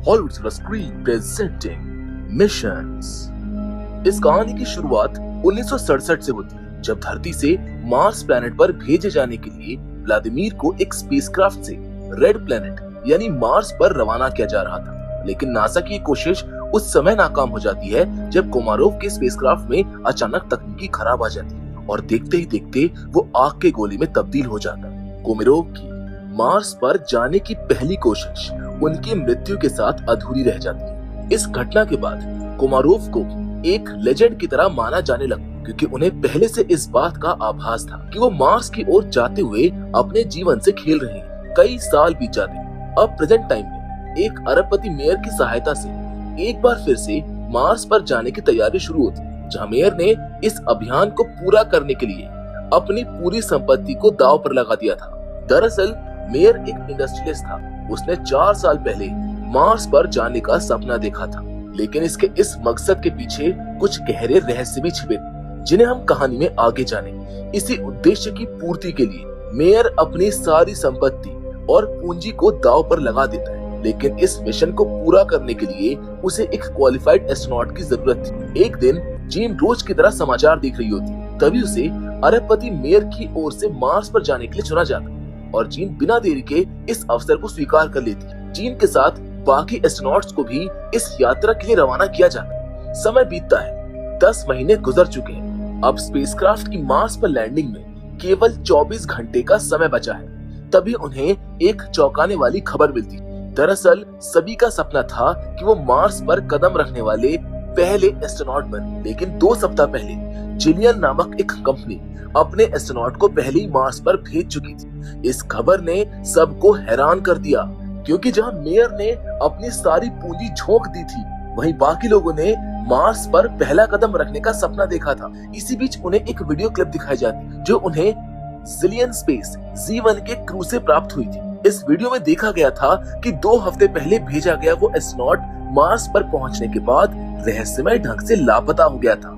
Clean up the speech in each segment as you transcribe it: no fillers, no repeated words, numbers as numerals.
Hollywood silver screen presenting missions. इस कहानी की शुरुआत 1967 से होती है, जब धरती से मार्स प्लैनेट पर भेजे जाने के लिए व्लादिमीर को एक स्पेसक्राफ्ट से रेड प्लैनेट यानी मार्स पर रवाना किया जा रहा था। लेकिन नासा की कोशिश उस समय नाकाम हो जाती है जब कोमारोव के स्पेसक्राफ्ट में अचानक तकनीकी खराब आ जाती है और देखते ही देखते वो आग के गोले में तब्दील हो जाता है। कोमारोव की मार्स पर जाने की पहली कोशिश उनकी मृत्यु के साथ अधूरी रह जाती है। इस घटना के बाद कोमारोव को एक लेजेंड की तरह माना जाने लगा, क्योंकि उन्हें पहले से इस बात का आभास था कि वो मार्स की ओर जाते हुए अपने जीवन से खेल रहे हैं। कई साल बीत जाते हैं। अब प्रेजेंट टाइम में एक अरबपति मेयर की सहायता से एक बार फिर से मार्स पर जाने की तैयारी शुरू होती है, जहां मेयर ने इस अभियान को पूरा करने के लिए अपनी पूरी संपत्ति को दांव पर लगा दिया था। दरअसल मेयर एक इंडस्ट्रियलिस्ट था। उसने 4 साल पहले मार्स पर जाने का सपना देखा था, लेकिन इसके इस मकसद के पीछे कुछ गहरे रहस्य भी छिपे थे, जिन्हें हम कहानी में आगे जाने। इसी उद्देश्य की पूर्ति के लिए मेयर अपनी सारी संपत्ति और पूंजी को दांव पर लगा देता है, लेकिन इस मिशन को पूरा करने के लिए उसे एक क्वालिफाइड एस्ट्रोनॉट की जरूरत थी। एक दिन जीन रोज की तरह समाचार देख रही होती, तभी उसे अरबपति मेयर की ओर से मार्स पर जाने के लिए चुना जाता और जीन बिना देरी के इस अवसर को स्वीकार कर लेती। जीन के साथ बाकी एस्ट्रोनॉट्स को भी इस यात्रा के लिए रवाना किया जाता। समय बीतता है, 10 महीने गुजर चुके हैं। अब स्पेसक्राफ्ट की मार्स पर लैंडिंग में केवल 24 घंटे का समय बचा है। तभी उन्हें एक चौंकाने वाली खबर मिलती। दरअसल सभी का सपना था कि वो मार्स पर कदम रखने वाले पहले एस्ट्रोनॉट बने, लेकिन 2 सप्ताह पहले जिलियन नामक एक कंपनी अपने एस्ट्रोनॉट को पहले ही मार्स पर भेज चुकी थी। इस खबर ने सबको हैरान कर दिया, क्योंकि जहां मेयर ने अपनी सारी पूंजी झोंक दी थी, वहीं बाकी लोगों ने मार्स पर पहला कदम रखने का सपना देखा था। इसी बीच उन्हें एक वीडियो क्लिप दिखाई जाती, जो उन्हें जिलियन स्पेस G1 के क्रू से प्राप्त हुई थी। इस वीडियो में देखा गया था कि 2 हफ्ते पहले भेजा गया वो एस्ट्रोनॉट मार्स पर पहुंचने के बाद रहस्यमय ढंग से लापता हो गया था।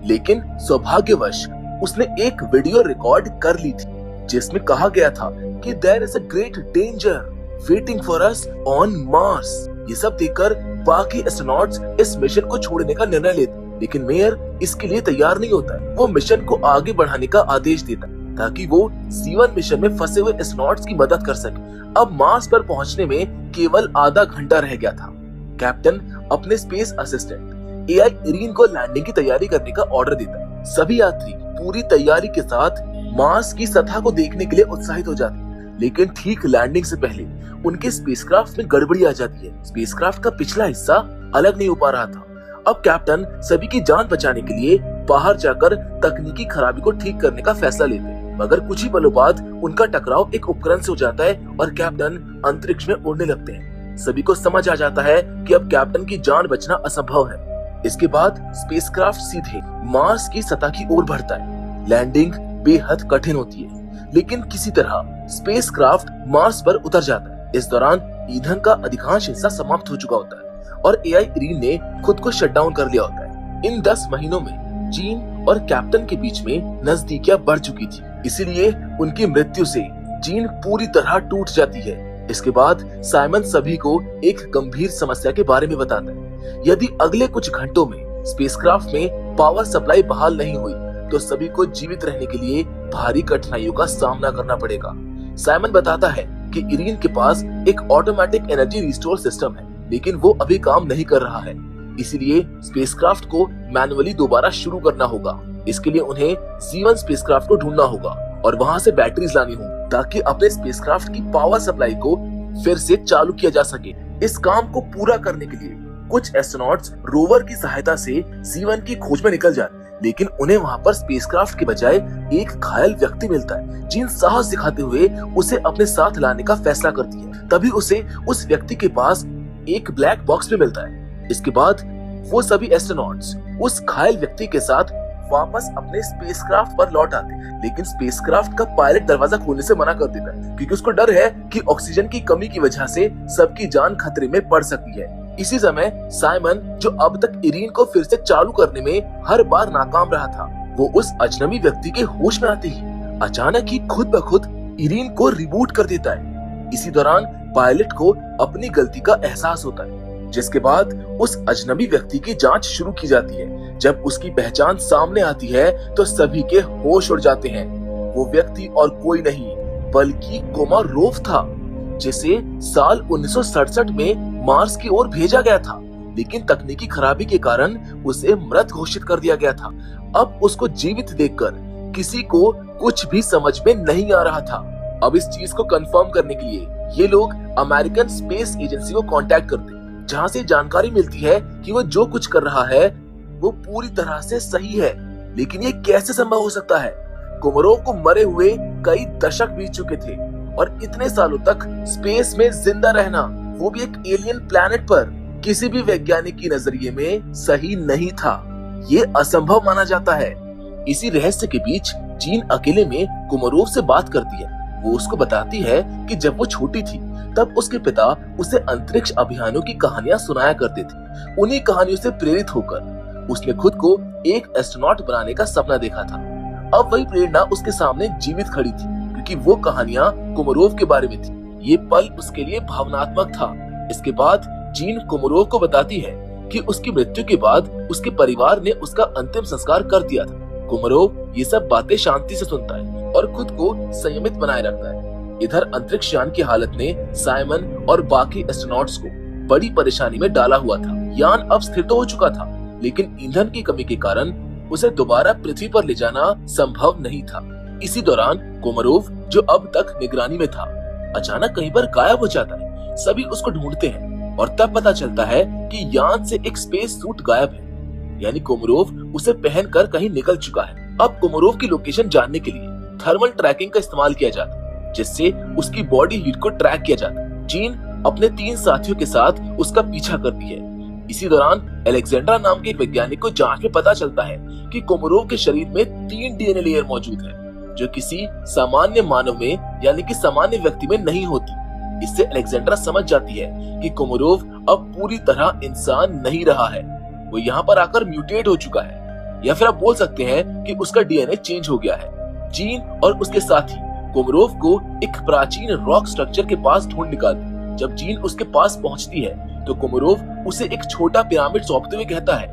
लेकिन सौभाग्यवश उसने एक वीडियो रिकॉर्ड कर ली थी, जिसमें कहा गया था कि there is a great danger waiting for us on Mars. ये सब देखकर बाकी एस्ट्रोनॉट्स इस मिशन को छोड़ने का निर्णय लेते, लेकिन मेयर इसके लिए तैयार नहीं होता है। वो मिशन को आगे बढ़ाने का आदेश देता है, ताकि वो C1 मिशन में फंसे हुए एस्ट्रोनॉट्स की मदद कर सके। अब मार्स पर पहुंचने में केवल आधा घंटा रह गया था। कैप्टन अपने स्पेस असिस्टेंट AI इरीन को लैंडिंग की तैयारी करने का ऑर्डर देता है। सभी यात्री पूरी तैयारी के साथ मार्स की सतह को देखने के लिए उत्साहित हो जाते हैं, लेकिन ठीक लैंडिंग से पहले उनके स्पेसक्राफ्ट में गड़बड़ी आ जाती है। स्पेसक्राफ्ट का पिछला हिस्सा अलग नहीं हो पा रहा था। अब कैप्टन सभी की जान बचाने के लिए बाहर जाकर तकनीकी खराबी को ठीक करने का फैसला लेते हैं, मगर कुछ ही पलों बाद उनका टकराव एक उपकरण से हो जाता है और कैप्टन अंतरिक्ष में उड़ने लगते हैं। सभी को समझ आ जाता है कि अब कैप्टन की जान बचना असंभव है। इसके बाद स्पेसक्राफ्ट सीधे मार्स की सतह की ओर बढ़ता है। लैंडिंग बेहद कठिन होती है, लेकिन किसी तरह स्पेसक्राफ्ट मार्स पर उतर जाता है। इस दौरान ईंधन का अधिकांश हिस्सा समाप्त हो चुका होता है और AI इरीन ने खुद को शट डाउन कर लिया होता है। इन 10 महीनों में जीन और कैप्टन के बीच में नजदीकियां बढ़ चुकी थी, इसीलिए उनकी मृत्यु से जीन पूरी तरह टूट जाती है। इसके बाद साइमन सभी को एक गंभीर समस्या के बारे में बताता है। यदि अगले कुछ घंटों में स्पेसक्राफ्ट में पावर सप्लाई बहाल नहीं हुई, तो सभी को जीवित रहने के लिए भारी कठिनाइयों का सामना करना पड़ेगा। साइमन बताता है कि इरीन के पास एक ऑटोमेटिक एनर्जी रिस्टोर सिस्टम है, लेकिन वो अभी काम नहीं कर रहा है। इसीलिए स्पेसक्राफ्ट को मैन्युअली दोबारा शुरू करना होगा। इसके लिए उन्हें C1 स्पेसक्राफ्ट को ढूंढना होगा और वहां से बैटरीज लानी होंगी, ताकि अपने स्पेसक्राफ्ट की पावर सप्लाई को फिर से चालू किया जा सके। इस काम को पूरा करने के लिए कुछ एस्ट्रोनॉट्स रोवर की सहायता से C1 की खोज में निकल जाते, लेकिन उन्हें वहां पर स्पेसक्राफ्ट के बजाय एक घायल व्यक्ति मिलता है। जीन साहस दिखाते हुए उसे अपने साथ लाने का फैसला करती है। तभी उसे उस व्यक्ति के पास एक ब्लैक बॉक्स भी मिलता है। इसके बाद वो सभी एस्ट्रोनॉट्स उस घायल व्यक्ति के साथ वापस अपने स्पेसक्राफ्ट पर लौट आते हैं, लेकिन स्पेसक्राफ्ट का पायलट दरवाजा खोलने से मना कर देता है, क्योंकि उसको डर है कि ऑक्सीजन की कमी की वजह से सबकी जान खतरे में पड़ सकती है। इसी समय साइमन, जो अब तक इरीन को फिर से चालू करने में हर बार नाकाम रहा था, वो उस अजनबी व्यक्ति के होश में आते ही अचानक ही खुद ब खुद इरीन को रिबूट कर देता है। इसी दौरान पायलट को अपनी गलती का एहसास होता है। जिसके बाद उस अजनबी व्यक्ति की जांच शुरू की जाती है। जब उसकी पहचान सामने आती है तो सभी के होश उड़ जाते हैं। वो व्यक्ति और कोई नहीं बल्कि कोमारोव था, जिसे साल 1967 में मार्स की ओर भेजा गया था, लेकिन तकनीकी खराबी के कारण उसे मृत घोषित कर दिया गया था। अब उसको जीवित देखकर किसी को कुछ भी समझ में नहीं आ रहा था। अब इस चीज को कंफर्म करने के लिए ये लोग अमेरिकन स्पेस एजेंसी को कांटेक्ट करते, जहां से जानकारी मिलती है कि वो जो कुछ कर रहा है वो पूरी तरह से सही है। लेकिन ये कैसे संभव हो सकता है? कोमारोव को मरे हुए कई दशक बीत चुके थे और इतने सालों तक स्पेस में जिंदा रहना, वो भी एक एलियन प्लैनेट पर, किसी भी वैज्ञानिक की नजरिए में सही नहीं था। ये असंभव माना जाता है। इसी रहस्य के बीच जीन अकेले में कोमारोव से बात करती है। वो उसको बताती है कि जब वो छोटी थी तब उसके पिता उसे अंतरिक्ष अभियानों की कहानियां सुनाया करते थे। उन्हीं कहानियों से प्रेरित होकर उसने खुद को एक एस्ट्रोनॉट बनाने का सपना देखा था। अब वही प्रेरणा उसके सामने जीवित खड़ी थी, क्योंकि वो कहानियां कोमारोव के बारे में थी। ये पल उसके लिए भावनात्मक था। इसके बाद जीन कोमारोव को बताती है कि उसकी मृत्यु के बाद उसके परिवार ने उसका अंतिम संस्कार कर दिया था। कोमारोव ये सब बातें शांति से सुनता है और खुद को संयमित बनाए रखता है। इधर अंतरिक्ष यान की हालत ने साइमन और बाकी एस्ट्रोनॉट्स को बड़ी परेशानी में डाला हुआ था। यान अब स्थिर तो हो चुका था, लेकिन ईंधन की कमी के कारण उसे दोबारा पृथ्वी पर ले जाना संभव नहीं था। इसी दौरान कोमारोव, जो अब तक निगरानी में था, अचानक कहीं पर गायब हो जाता है। सभी उसको ढूंढते हैं और तब पता चलता है कि यान से एक स्पेस सूट गायब है, यानी कोमारोव उसे पहनकर कहीं निकल चुका है। अब कोमारोव की लोकेशन जानने के लिए थर्मल ट्रैकिंग का इस्तेमाल किया जाता है, जिससे उसकी बॉडी हीट को ट्रैक किया जाता है। जीन अपने 3 साथियों के साथ उसका पीछा करती है। इसी दौरान अलेक्जेंड्रा नाम के एक वैज्ञानिक को जांच में पता चलता है कि कोमारोव के शरीर में 3 डीएनए लेयर मौजूद है, जो किसी सामान्य मानव में यानी कि सामान्य व्यक्ति में नहीं होती। इससे अलेक्जेंड्रा समझ जाती है कि कोमारोव अब पूरी तरह इंसान नहीं रहा है, वो यहाँ पर आकर म्यूटेट हो चुका है, या फिर आप बोल सकते हैं कि उसका डीएनए चेंज हो गया है। जीन और उसके साथी कोमारोव को एक प्राचीन रॉक स्ट्रक्चर के पास ढूंढ निकालते। जब जीन उसके पास पहुंचती है तो कोमारोव उसे एक छोटा पिरामिड सौंपते हुए कहता है,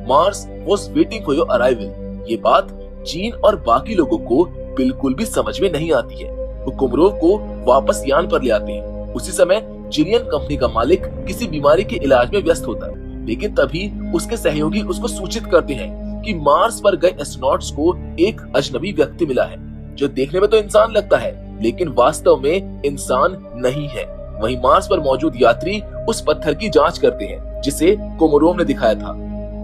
Mars was waiting for your arrival. ये बात जीन और बाकी लोगों को बिल्कुल भी समझ में नहीं आती है। वो कोमारोव को वापस यान पर ले आते हैं। उसी समय जिलियन कंपनी का मालिक किसी बीमारी के इलाज में व्यस्त होता है, लेकिन तभी उसके सहयोगी उसको सूचित करते हैं कि मार्स पर गए एस्ट्रोनॉट्स को एक अजनबी व्यक्ति मिला है, जो देखने में तो इंसान लगता है लेकिन वास्तव में इंसान नहीं है। वहीं मार्स पर मौजूद यात्री उस पत्थर की जांच करते हैं जिसे कोमारोव ने दिखाया था।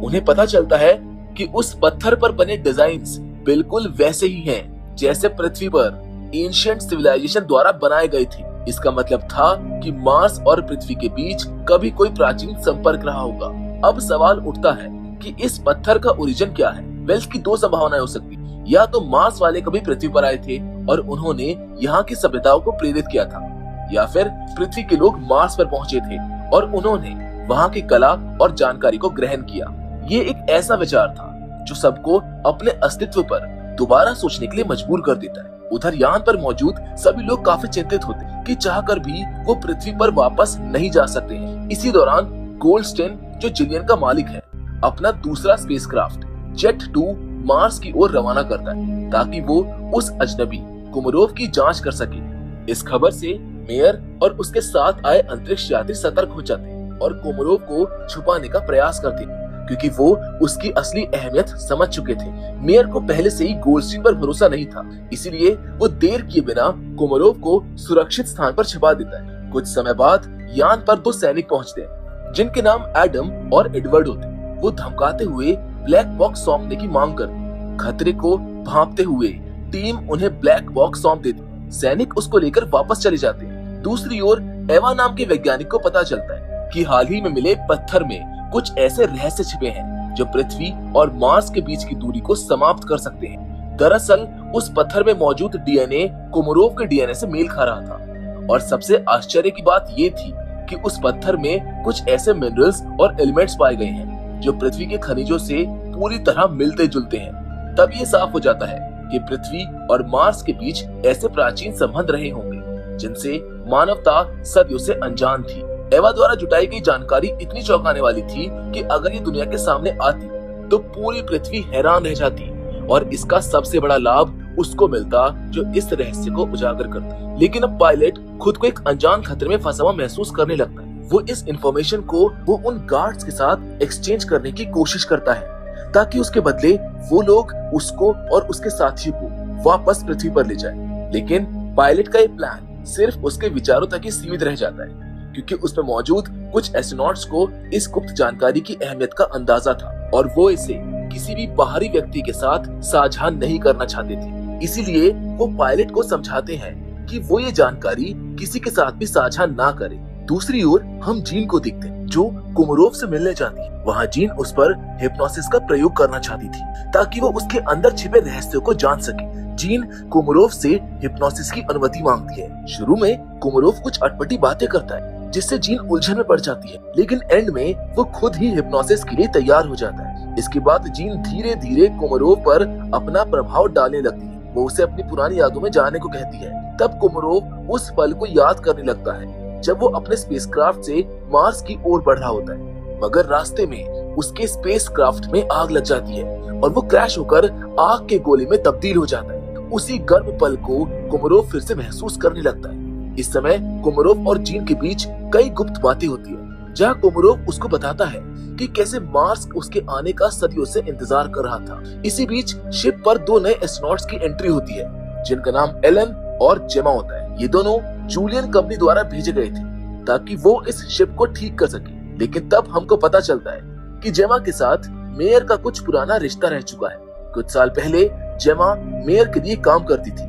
उन्हें पता चलता है कि उस पत्थर पर बने डिजाइन्स बिल्कुल वैसे ही हैं जैसे पृथ्वी पर एंशिएंट सिविलाइजेशन द्वारा बनाए गए थे। इसका मतलब था कि मार्स और पृथ्वी के बीच कभी कोई प्राचीन संपर्क रहा होगा। अब सवाल उठता है कि इस पत्थर का ओरिजिन क्या है। इसकी 2 संभावनाएं हो सकती, या तो मार्स वाले कभी पृथ्वी पर आए थे और उन्होंने यहाँ की सभ्यताओं को प्रेरित किया था, या फिर पृथ्वी के लोग मार्स पर पहुंचे थे और उन्होंने वहाँ की कला और जानकारी को ग्रहण किया। ये एक ऐसा विचार था जो सबको अपने अस्तित्व पर दोबारा सोचने के लिए मजबूर कर देता है। उधर यान पर मौजूद सभी लोग काफी चिंतित होते हैं कि चाहकर भी वो पृथ्वी पर वापस नहीं जा सकते हैं। इसी दौरान गोल्डस्टेन, जो जिलियन का मालिक है, अपना दूसरा स्पेसक्राफ्ट जेट 2 मार्स की ओर रवाना करता है ताकि वो उस अजनबी कोमारोव की जांच कर सके। इस खबर से मेयर और उसके साथ आए अंतरिक्ष यात्री सतर्क हो जाते हैं और कोमारोव को छुपाने का प्रयास करते हैं, क्योंकि वो उसकी असली अहमियत समझ चुके थे। मेयर को पहले से ही गोल्डस्टीन पर भरोसा नहीं था, इसीलिए वो देर किए बिना कोमारोव को सुरक्षित स्थान पर छिपा देता है। कुछ समय बाद यान पर 2 सैनिक पहुंचते हैं जिनके नाम एडम और एडवर्ड होते हैं। वो धमकाते हुए ब्लैक बॉक्स सौंपने की मांग करते। खतरे को भांपते हुए टीम उन्हें ब्लैक बॉक्स सौंप देती। सैनिक उसको लेकर वापस चले जाते हैं। दूसरी ओर एवा नाम के वैज्ञानिक को पता चलता है कि हाल ही में मिले पत्थर में कुछ ऐसे रहस्य छिपे हैं जो पृथ्वी और मार्स के बीच की दूरी को समाप्त कर सकते हैं। दरअसल उस पत्थर में मौजूद डीएनए कोमारोव के डीएनए से मेल खा रहा था, और सबसे आश्चर्य की बात ये थी कि उस पत्थर में कुछ ऐसे मिनरल्स और एलिमेंट्स पाए गए हैं जो पृथ्वी के खनिजों से पूरी तरह मिलते जुलते हैं। तब ये साफ हो जाता है कि पृथ्वी और मार्स के बीच ऐसे प्राचीन संबंध रहे होंगे जिनसे मानवता सदियों से अनजान थी। एवा द्वारा जुटाई गई जानकारी इतनी चौंकाने वाली थी कि अगर ये दुनिया के सामने आती तो पूरी पृथ्वी हैरान रह जाती और इसका सबसे बड़ा लाभ उसको मिलता जो इस रहस्य को उजागर करता। लेकिन अब पायलट खुद को एक अनजान खतरे में फंसा हुआ महसूस करने लगता है। वो इस इंफॉर्मेशन को वो उन गार्ड्स के साथ एक्सचेंज करने की कोशिश करता है ताकि उसके बदले वो लोग उसको और उसके साथियों को वापस पृथ्वी पर ले जाए। लेकिन पायलट का ये प्लान सिर्फ उसके विचारों तक ही सीमित रह जाता है, क्योंकि उसमें मौजूद कुछ एस्ट्रोनॉट्स को इस गुप्त जानकारी की अहमियत का अंदाजा था और वो इसे किसी भी बाहरी व्यक्ति के साथ साझा नहीं करना चाहते थे। इसीलिए वो पायलट को समझाते हैं कि वो ये जानकारी किसी के साथ भी साझा ना करे। दूसरी ओर हम जीन को देखते हैं जो कोमरोव से मिलने जाती है। वहाँ जीन उस पर हिप्नोसिस का प्रयोग करना चाहती थी ताकि वो उसके अंदर छिपे रहस्यों को जान सके। जीन कोमरोव से हिप्नोसिस की अनुमति मांगती है। शुरू में कोमरोव कुछ अटपटी बातें करता है जिससे जीन उलझन में पड़ जाती है, लेकिन एंड में वो खुद ही हिप्नोसिस के लिए तैयार हो जाता है। इसके बाद जीन धीरे धीरे कोमरोव पर अपना प्रभाव डालने लगती है। वो उसे अपनी पुरानी यादों में जाने को कहती है। तब कोमरोव उस पल को याद करने लगता है जब वो अपने स्पेसक्राफ्ट से मार्स की ओर बढ़ रहा होता है, मगर रास्ते में उसके स्पेसक्राफ्ट में आग लग जाती है और वो क्रैश होकर आग के गोले में तब्दील हो जाता है। उसी गर्म पल को कोमरोव फिर से महसूस करने लगता है। इस समय कोमरोव और जीन के बीच कई गुप्त बातें होती है, जहाँ कोमरोव उसको बताता है कि कैसे मार्स उसके आने का सदियों से इंतजार कर रहा था। इसी बीच शिप पर दो नए एस्ट्रोनॉट्स की एंट्री होती है जिनका नाम एलन और जेमा होता है। ये दोनों जूलियन कंपनी द्वारा भेजे गए थे ताकि वो इस शिप को ठीक कर सके। लेकिन तब हमको पता चलता है कि जेमा के साथ मेयर का कुछ पुराना रिश्ता रह चुका है। कुछ साल पहले जेमा मेयर के लिए काम करती थी,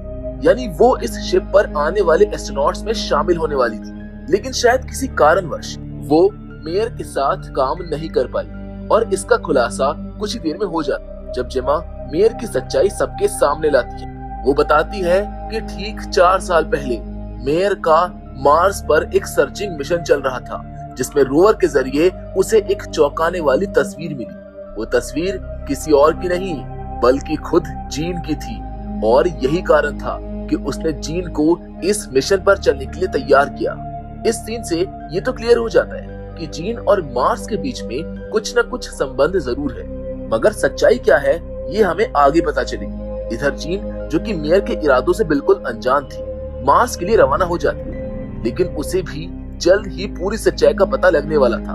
यानी वो इस शिप पर आने वाले एस्ट्रोनॉट्स में शामिल होने वाली थी। लेकिन शायद किसी कारणवश वो मेयर के साथ काम नहीं कर पाई और इसका खुलासा कुछ ही देर में हो जाता जब जेमा मेयर की सच्चाई सबके सामने लाती है। वो बताती है कि ठीक 4 साल पहले मेयर का मार्स पर एक सर्चिंग मिशन चल रहा था जिसमें रोवर के जरिए उसे एक चौंकाने वाली तस्वीर मिली। वो तस्वीर किसी और की नहीं बल्कि खुद जीन की थी और यही कारण था कि उसने जीन को इस मिशन पर चलने के लिए तैयार किया। इस सीन से ये तो क्लियर हो जाता है कि जीन और मार्स के बीच में कुछ न कुछ संबंध जरूर है, मगर सच्चाई क्या है ये हमें आगे पता चलेगी। इधर जीन जो कि मेयर के इरादों से बिल्कुल अनजान थी, मार्स के लिए रवाना हो जाती है, लेकिन उसे भी जल्द ही पूरी सच्चाई का पता लगने वाला था।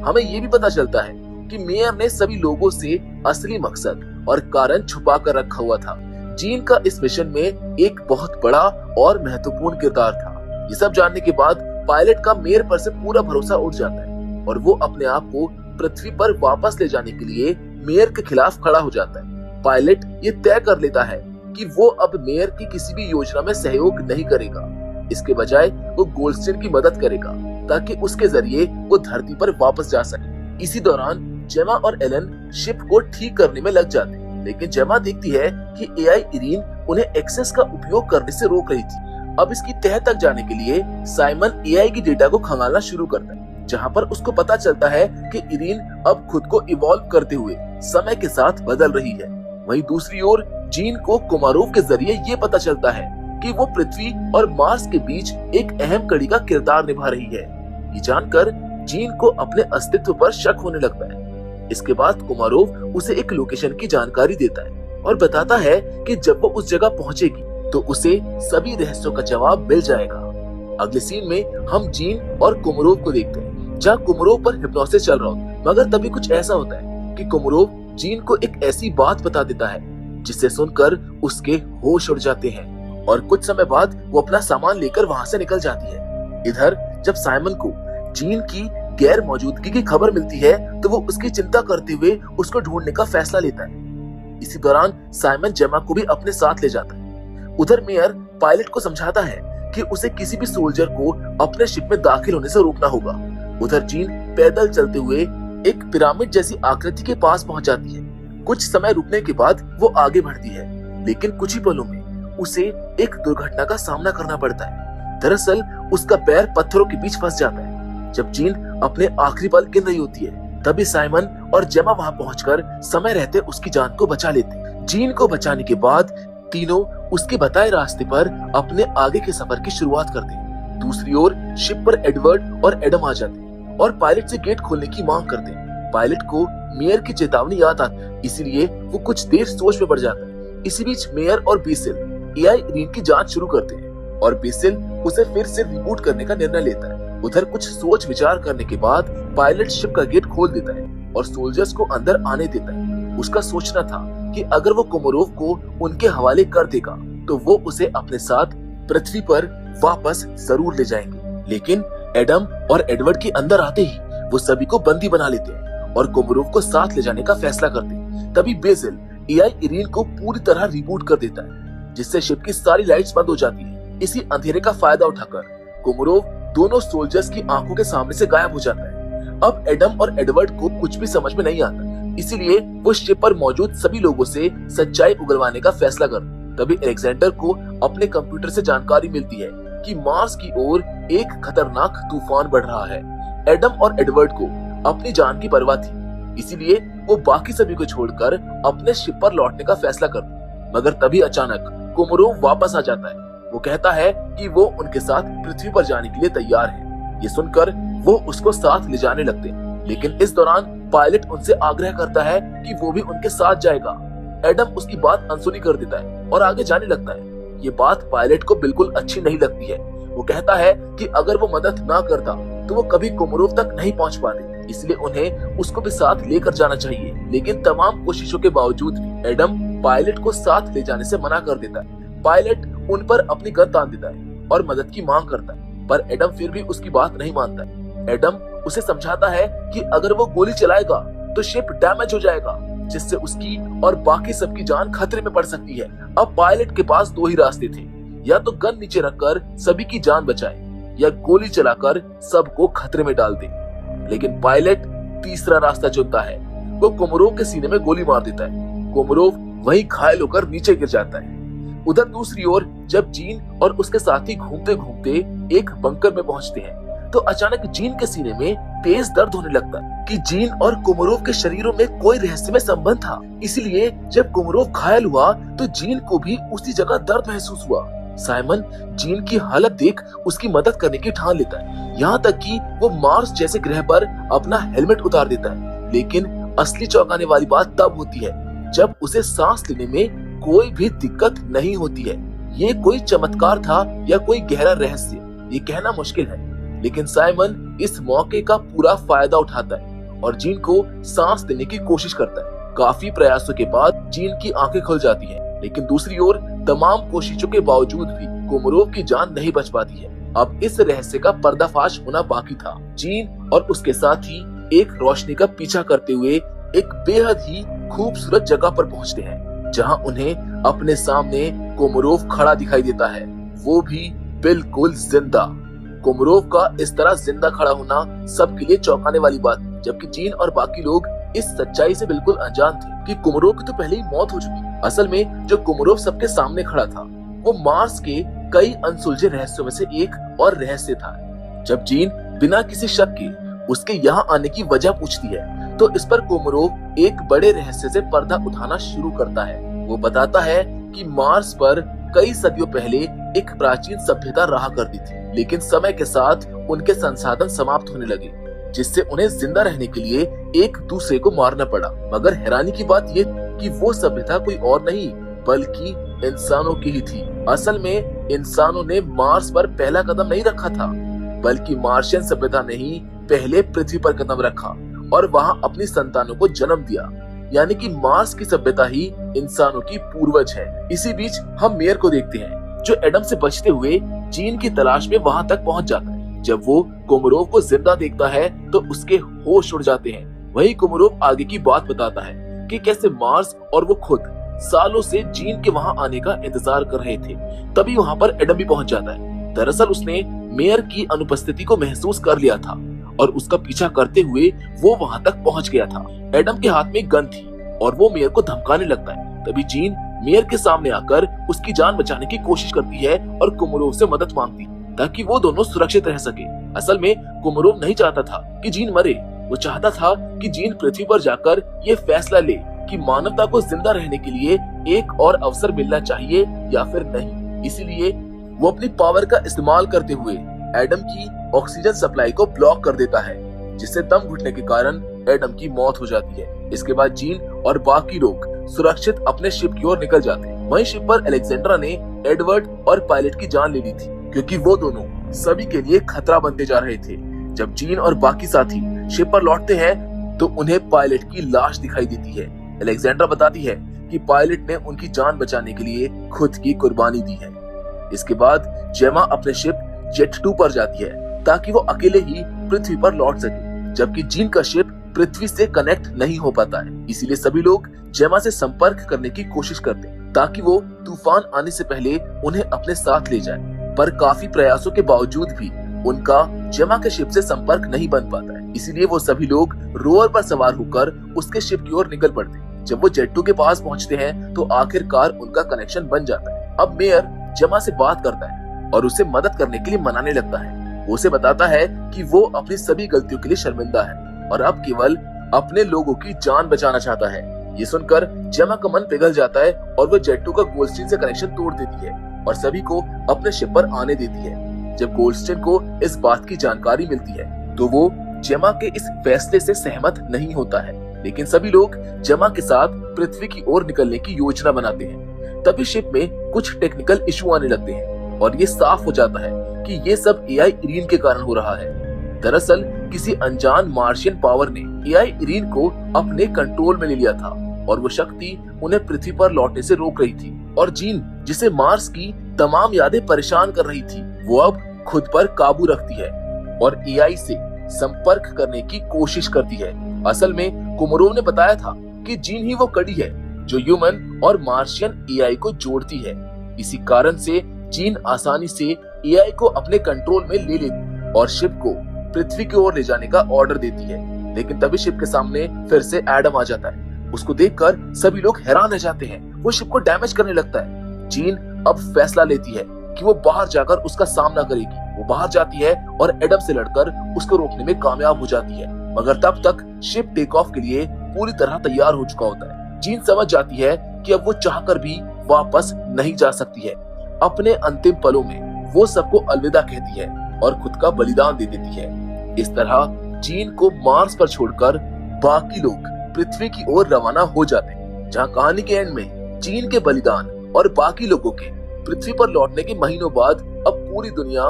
हमें ये भी पता चलता है कि मेयर ने सभी लोगों से असली मकसद और कारण छुपा कर रखा हुआ था। जीन का इस मिशन में एक बहुत बड़ा और महत्वपूर्ण किरदार था। ये सब जानने के बाद पायलट का मेयर पर से पूरा भरोसा उठ जाता है और वो अपने आप को पृथ्वी पर वापस ले जाने के लिए मेयर के खिलाफ खड़ा हो जाता है। पायलट ये तय कर लेता है कि वो अब मेयर की किसी भी योजना में सहयोग नहीं करेगा। इसके बजाय वो गोल्डस्टीन की मदद करेगा ताकि उसके जरिए वो धरती पर वापस जा सके। इसी दौरान जेमा और एलन शिप को ठीक करने में लग जाते हैं, लेकिन जेमा देखती है कि एआई इरीन उन्हें एक्सेस का उपयोग करने से रोक रही थी। अब इसकी तह तक जाने के लिए साइमन एआई की डेटा को खंगालना शुरू करता है, जहां पर उसको पता चलता है कि इरीन अब खुद को इवॉल्व करते हुए समय के साथ बदल रही है। वहीं दूसरी ओर जीन को कोमारोव के जरिए ये पता चलता है कि वो पृथ्वी और मार्स के बीच एक अहम कड़ी का किरदार निभा रही है। ये जानकर जीन को अपने अस्तित्व पर शक होने लगता है। इसके बाद कोमारोव उसे एक लोकेशन की जानकारी देता है और बताता है कि जब वो उस जगह पहुंचेगी तो उसे सभी रहस्यों का जवाब मिल जाएगा। अगले सीन में हम जीन और कोमारोव को देखते हैं, जहाँ कोमारोव पर हिप्नोसिस चल रहा होता है, मगर तभी कुछ ऐसा होता है कि कोमारोव जीन को एक ऐसी बात बता देता है जिसे सुनकर उसके होश उड़ जाते हैं और कुछ समय बाद वो अपना सामान लेकर वहाँ से निकल जाती है। इधर जब साइमन को जीन की गैर मौजूदगी की खबर मिलती है तो वो उसकी चिंता करते हुए उसको ढूंढने का फैसला लेता है। इसी दौरान साइमन जेमा को भी अपने साथ ले जाता है। उधर मेयर पायलट को समझाता है कि उसे किसी भी सोल्जर को अपने शिप में दाखिल होने से रोकना होगा। उधर जीन पैदल चलते हुए एक पिरामिड जैसी आकृति के पास पहुंच जाती है। कुछ समय रुकने के बाद वो आगे बढ़ती है, लेकिन कुछ ही पलों में उसे एक दुर्घटना का सामना करना पड़ता है। दरअसल उसका पैर पत्थरों के बीच फंस जाता है। जब जीन अपने आखिरी पल गिन रही होती है तभी साइमन और जेमा वहां पहुंचकर समय रहते उसकी जान को बचा लेते हैं। जीन को बचाने के बाद तीनों उसके बताए रास्ते पर अपने आगे के सफर की शुरुआत करते हैं। दूसरी ओर शिप पर एडवर्ड और एडम आ जाते हैं और पायलट से गेट खोलने की मांग करते हैं। पायलट को मेयर की चेतावनी याद आती, इसीलिए वो कुछ देर सोच में पड़ जाता है। इसी बीच मेयर और बेसिल एआई इरीन की जांच शुरू करते हैं और बेसिल उसे फिर से रिबूट करने का निर्णय लेता है। उधर कुछ सोच विचार करने के बाद पायलट शिप का गेट खोल देता है और सोल्जर्स को अंदर आने देता है। उसका सोचना था कि अगर वो कोमोरोव को उनके हवाले कर देगा तो वो उसे अपने साथ पृथ्वी पर वापस जरूर ले जाएंगे। लेकिन एडम और एडवर्ड के अंदर आते ही वो सभी को बंदी बना लेते हैं और कोमोरोव को साथ ले जाने का फैसला करते हैं। तभी बेसिल एआई इरीन को पूरी तरह रिबूट कर देता है, जिससे शिप की सारी लाइट्स बंद हो जाती है। इसी अंधेरे का फायदा उठाकर कोमोरोव दोनों सोल्जर्स की आंखों के सामने से गायब हो जाता है। अब एडम और एडवर्ड को कुछ भी समझ में नहीं आता, इसीलिए वो शिप पर मौजूद सभी लोगों से सच्चाई उगलवाने का फैसला करते हैं। तभी अलेक्जेंडर को अपने कंप्यूटर से जानकारी मिलती है कि मार्स की ओर एक खतरनाक तूफान बढ़ रहा है। एडम और एडवर्ड को अपनी जान की परवाह थी, इसीलिए वो बाकी सभी को छोड़कर अपने शिप पर लौटने का फैसला करते। मगर तभी अचानक कोमोरोव वापस आ जाता है। वो कहता है कि वो उनके साथ पृथ्वी पर जाने के लिए तैयार है। ये सुनकर वो उसको साथ ले जाने लगते हैं, लेकिन इस दौरान पायलट उनसे आग्रह करता है कि वो भी उनके साथ जाएगा। एडम उसकी बात अनसुनी कर देता है और आगे जाने लगता है। ये बात पायलट को बिल्कुल अच्छी नहीं लगती है। वो कहता है कि अगर वो मदद ना करता तो वो कभी कोमोरोव तक नहीं पहुंच पाते, इसलिए उन्हें उसको भी साथ लेकर जाना चाहिए। लेकिन तमाम कोशिशों के बावजूद भी एडम पायलट को साथ ले जाने से मना कर देता है। पायलट उन पर अपनी गन तान देता है और मदद की मांग करता है, पर एडम फिर भी उसकी बात नहीं मानता है। एडम उसे समझाता है कि अगर वो गोली चलाएगा तो शिप डैमेज हो जाएगा, जिससे उसकी और बाकी सबकी जान खतरे में पड़ सकती है। अब पायलट के पास दो ही रास्ते थे, या तो गन नीचे रखकर सभी की जान बचाए या गोली चलाकर सबको खतरे में डाल दे। लेकिन पायलट तीसरा रास्ता चुनता है। वो कोमोरोव के सीने में गोली मार देता है। कोमोरोव वहीं घायल होकर नीचे गिर जाता है। उधर दूसरी ओर जब जीन और उसके साथी घूमते घूमते एक बंकर में पहुंचते हैं तो अचानक जीन के सीने में तेज दर्द होने लगता है कि जीन और कोमोरोव के शरीरों में कोई रहस्यमय संबंध था। इसलिए जब कोमोरोव घायल हुआ तो जीन को भी उसी जगह दर्द महसूस हुआ। साइमन जीन की हालत देख उसकी मदद करने की ठान लेता है, यहाँ तक कि वो मार्स जैसे ग्रह पर अपना हेलमेट उतार देता है। लेकिन असली चौंकाने वाली बात तब होती है जब उसे सांस लेने में कोई भी दिक्कत नहीं होती है। ये कोई चमत्कार था या कोई गहरा रहस्य, ये कहना मुश्किल है। लेकिन साइमन इस मौके का पूरा फायदा उठाता है और जीन को सांस देने की कोशिश करता है। काफी प्रयासों के बाद जीन की आंखें खुल जाती हैं, लेकिन दूसरी ओर तमाम कोशिशों के बावजूद भी कोमोरोव की जान नहीं बच पाती है। अब इस रहस्य का पर्दाफाश होना बाकी था। जीन और उसके साथी एक रोशनी का पीछा करते हुए एक बेहद ही खूबसूरत जगह पर पहुंचते हैं, जहां उन्हें अपने सामने कोमोरोव खड़ा दिखाई देता है, वो भी बिल्कुल जिंदा। कोमोरोव का इस तरह जिंदा खड़ा होना सबके लिए चौंकाने वाली बात, जबकि जीन और बाकी लोग इस सच्चाई से बिल्कुल अनजान थे कि कोमोरोव की तो पहले ही मौत हो चुकी। असल में जो कोमोरोव सबके सामने खड़ा था वो मार्स के कई अनसुलझे रहस्यों में से एक और रहस्य था। जब जीन बिना किसी शक के उसके यहाँ आने की वजह पूछती है तो इस पर कोमोरोव एक बड़े रहस्य से पर्दा उठाना शुरू करता है। वो बताता है कि मार्स पर कई सदियों पहले एक प्राचीन सभ्यता रहा करती थी, लेकिन समय के साथ उनके संसाधन समाप्त होने लगे, जिससे उन्हें जिंदा रहने के लिए एक दूसरे को मारना पड़ा। मगर हैरानी की बात ये कि वो सभ्यता कोई और नहीं बल्कि इंसानों की ही थी। असल में इंसानों ने मार्स पर पहला कदम नहीं रखा था, बल्कि मार्शियन सभ्यता ने ही पहले पृथ्वी पर कदम रखा और वहां अपनी संतानों को जन्म दिया। यानी कि मार्स की सभ्यता ही इंसानों की पूर्वज है। इसी बीच हम मेयर को देखते हैं जो एडम से बचते हुए जीन की तलाश में वहां तक पहुंच जाता है। जब वो कोमोरोव को जिंदा देखता है तो उसके होश उड़ जाते हैं। वही कोमोरोव आगे की बात बताता है कि कैसे मार्स और वो खुद सालों से जीन के वहां आने का इंतजार कर रहे थे। तभी वहां पर एडम भी पहुंच जाता है। दरअसल उसने मेयर की अनुपस्थिति को महसूस कर लिया था और उसका पीछा करते हुए वो वहां तक पहुंच गया था। एडम के हाथ में गन थी और वो मेयर को धमकाने लगता है। तभी जीन मेयर के सामने आकर उसकी जान बचाने की कोशिश करती है और कोमोरोव से मदद मांगती है ताकि वो दोनों सुरक्षित रह सके। असल में कोमोरोव नहीं चाहता था कि जीन मरे, वो चाहता था कि जीन पृथ्वी पर जाकर ये फैसला ले कि मानवता को जिंदा रहने के लिए एक और अवसर मिलना चाहिए या फिर नहीं। इसीलिए वो अपनी पावर का इस्तेमाल करते हुए एडम की ऑक्सीजन सप्लाई को ब्लॉक कर देता है, जिससे दम घुटने के कारण एडम की मौत हो जाती है। इसके बाद जीन और बाकी लोग सुरक्षित अपने शिप की ओर निकल जाते हैं। वहीं शिप पर अलेक्जेंड्रा ने एडवर्ड और पायलट की जान ले ली थी, क्योंकि वो दोनों सभी के लिए खतरा बनते जा रहे थे। जब जीन और बाकी साथी शिप पर लौटते हैं तो उन्हें पायलट की लाश दिखाई देती है। अलेक्जेंड्रा बताती है कि पायलट ने उनकी जान बचाने के लिए खुद की कुर्बानी दी है। इसके बाद जेमा अपने शिप जेट 2 पर जाती है ताकि वो अकेले ही पृथ्वी पर लौट सके, जबकि जीन का शिप पृथ्वी से कनेक्ट नहीं हो पाता है। इसीलिए सभी लोग जेमा से संपर्क करने की कोशिश करते हैं ताकि वो तूफान आने से पहले उन्हें अपने साथ ले जाए, पर काफी प्रयासों के बावजूद भी उनका जेमा के शिप से संपर्क नहीं बन पाता है। इसीलिए वो सभी लोग रोवर पर सवार होकर उसके शिप की ओर निकल पड़ते हैं। जब वो जेट 2 के पास पहुंचते हैं तो आखिरकार उनका कनेक्शन बन जाता है। अब मेयर जेमा से बात करता है और उसे मदद करने के लिए मनाने लगता है। वो उसे बताता है कि वो अपनी सभी गलतियों के लिए शर्मिंदा है और अब केवल अपने लोगों की जान बचाना चाहता है। ये सुनकर जेमा का मन पिघल जाता है और वो जेट 2 का गोल्डस्टीन से कनेक्शन तोड़ देती है और सभी को अपने शिप पर आने देती है। जब गोल्डस्टीन को इस बात की जानकारी मिलती है तो वो जेमा के इस फैसले से सहमत नहीं होता है, लेकिन सभी लोग जेमा के साथ पृथ्वी की ओर निकलने की योजना बनाते हैं। तभी शिप में कुछ टेक्निकल इशू आने लगते हैं और ये साफ हो जाता है कि ये सब एआई इरीन के कारण हो रहा है। दरअसल किसी अनजान मार्शियन पावर ने एआई इरीन को अपने कंट्रोल में ले लिया था और वो शक्ति उन्हें पृथ्वी पर लौटने से रोक रही थी। और जीन, जिसे मार्स की तमाम यादें परेशान कर रही थी, वो अब खुद पर काबू रखती है और एआई से संपर्क करने की कोशिश करती है। असल में कोमोरोव ने बताया था कि जीन ही वो कड़ी है जो ह्यूमन और मार्शियन एआई को जोड़ती है। इसी कारण से जीन आसानी से एआई को अपने कंट्रोल में ले लेती और शिप को पृथ्वी की ओर ले जाने का ऑर्डर देती है। लेकिन तभी शिप के सामने फिर से एडम आ जाता है। उसको देखकर सभी लोग हैरान रह जाते हैं। वो शिप को डैमेज करने लगता है। जीन अब फैसला लेती है कि वो बाहर जाकर उसका सामना करेगी। वो बाहर जाती है और एडम से लड़कर उसको रोकने में कामयाब हो जाती है, मगर तब तक शिप टेक ऑफ के लिए पूरी तरह तैयार हो चुका होता है। जीन समझ जाती है कि अब वो चाहकर भी वापस नहीं जा सकती है। अपने अंतिम पलों में वो सबको अलविदा कहती है और खुद का बलिदान दे देती है। इस तरह जीन को मार्स पर छोड़कर बाकी लोग पृथ्वी की ओर रवाना हो जाते हैं, जहाँ कहानी के एंड में जीन के बलिदान और बाकी लोगों के पृथ्वी पर लौटने के महीनों बाद अब पूरी दुनिया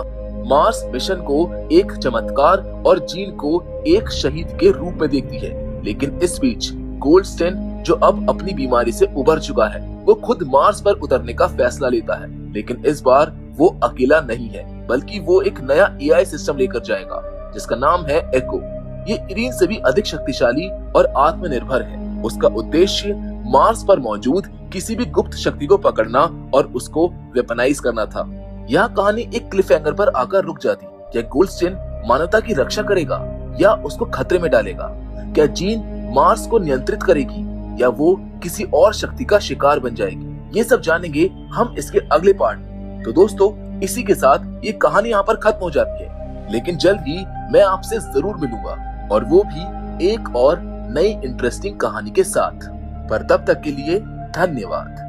मार्स मिशन को एक चमत्कार और जीन को एक शहीद के रूप में देखती है। लेकिन इस बीच गोल्डस्टीन, जो अब अपनी बीमारी से उबर चुका है, वो खुद मार्स पर उतरने का फैसला लेता है। लेकिन इस बार वो अकेला नहीं है, बल्कि वो एक नया एआई सिस्टम लेकर जाएगा जिसका नाम है एको। ये इरीन से भी अधिक शक्तिशाली और आत्मनिर्भर है। उसका उद्देश्य मार्स पर मौजूद किसी भी गुप्त शक्ति को पकड़ना और उसको वेपनाइज करना था। यह कहानी एक क्लिफ हैंगर पर आकर रुक जाती। क्या गोल्डस्टीन मानवता की रक्षा करेगा या उसको खतरे में डालेगा? क्या जीन मार्स को नियंत्रित करेगी या वो किसी और शक्ति का शिकार बन जाएगी? ये सब जानेंगे हम इसके अगले पार्ट में। तो दोस्तों, इसी के साथ ये कहानी यहाँ पर खत्म हो जाती है, लेकिन जल्द ही मैं आपसे जरूर मिलूंगा, और वो भी एक और नई इंटरेस्टिंग कहानी के साथ। पर तब तक के लिए धन्यवाद।